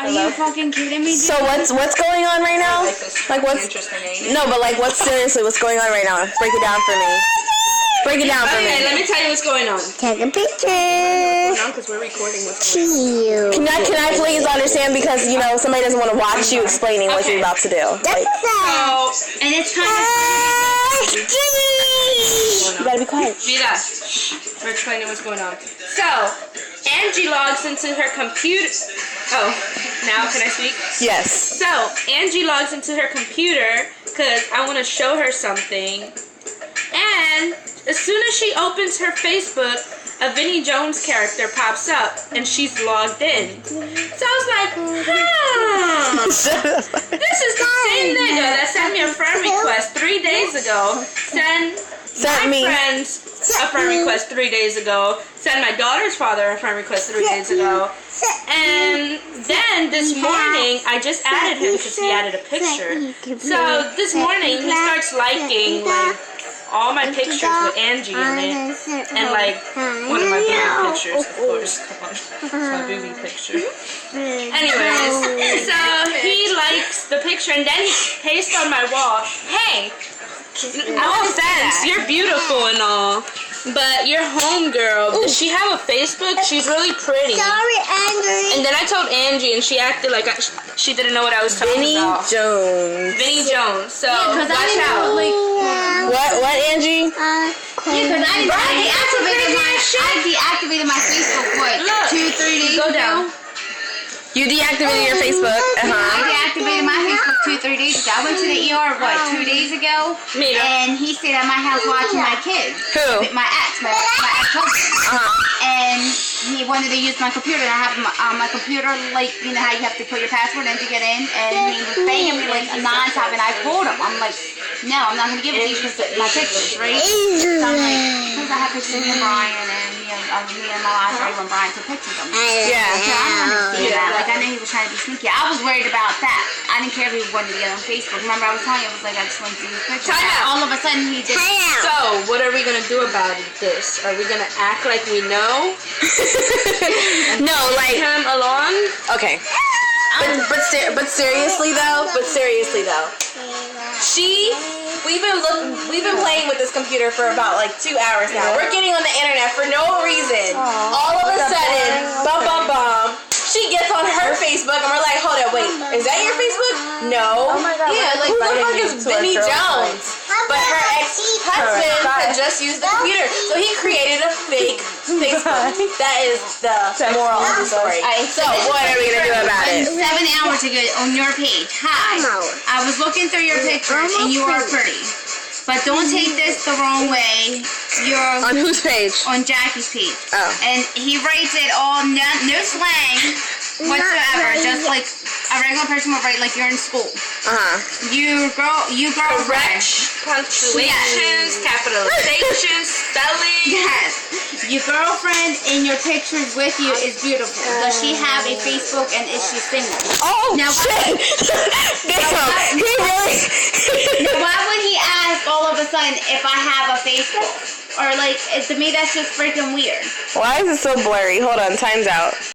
Are you fucking kidding me? So what's going on right now? Like what's no, but like what's going on right now? Break it down for me. Break it down for me. Okay, let me tell you what's going on. Take a picture. Because we're recording what's Cute. Can I please understand, because you know somebody doesn't want to watch you explaining what you're about to do. Like, and it's kind of you gotta be quiet. Vida, we're explaining what's going on. So, Angie logs into her computer. Oh, now can I speak? Yes. So, Angie logs into her computer because I want to show her something. And as soon as she opens her Facebook, a Vinnie Jones character pops up and she's logged in. So I was like, this is the same nigga that sent me a friend request 3 days ago. Sent my friends a friend request 3 days ago. Sent my daughter's father a friend request 3 days ago. And then this morning, I just added him because he added a picture. So this morning, he starts liking like all my pictures with Angie in it, and like one of my booby pictures, of course. Come on, it's my booby picture. Anyways, so he likes the picture, and then he pastes on my wall, "Hey, no offense, you're beautiful and all, but your homegirl, does she have a Facebook? She's really pretty." Sorry, Angie. And then I told Angie, and she acted like she didn't know what I was talking about. Vinnie Jones. So watch out. What, Angie? Yeah, because I deactivated my Facebook, what, 2-3 days ago? You deactivated your Facebook. I deactivated my Facebook 2-3 days ago. I went to the ER, 2 days ago? And he stayed at my house watching my kids. Who? My ex-husband. And he wanted to use my computer, and I have my computer, like, you know how you have to put your password in to get in, and he was begging me like non-stop, and I told him, I'm like, no, I'm not going to give it to you because my pictures, right? So I'm like, because I have pictures of me and Brian, and me and my last when Brian took pictures of me. Yeah. So I don't understand that. Like, I knew he was trying to be sneaky. I was worried about that. I didn't care if he wanted to get on Facebook. Remember, I was telling you, I was like, I just wanted to see his pictures. All of a sudden, he did. So, what are we going to do about this? Are we going to act like we know? No, like him along? Okay. But seriously though, we've been playing with this computer for about like 2 hours now. We're getting on the internet for no reason. All of a sudden, bum, she gets on her Facebook and we're like, hold up, wait, is that your Facebook? No. Oh my God, yeah, like who the fuck is Vinnie Jones? But her ex-husband had just used the computer, so he created a fake Facebook. That is the moral of the story. So what are we gonna do about it? 7 hours ago on your page. Hi. I was looking through your pictures and you are pretty. But don't take this the wrong way. You're On whose page? on Jackie's page. Oh. And he writes it all no slang whatsoever. Just like a regular person would write, like you're in school. You girl Correct. Punctuations, capitalizations, spelling. Yes. Your girlfriend in your pictures with you is beautiful. Does she have a Facebook, and is she single? Oh, now, shit! Damn, he really... Now, why would he ask all of a sudden if I have a Facebook? Or like, to me that's just freaking weird. Why is it so blurry? Hold on, time's out.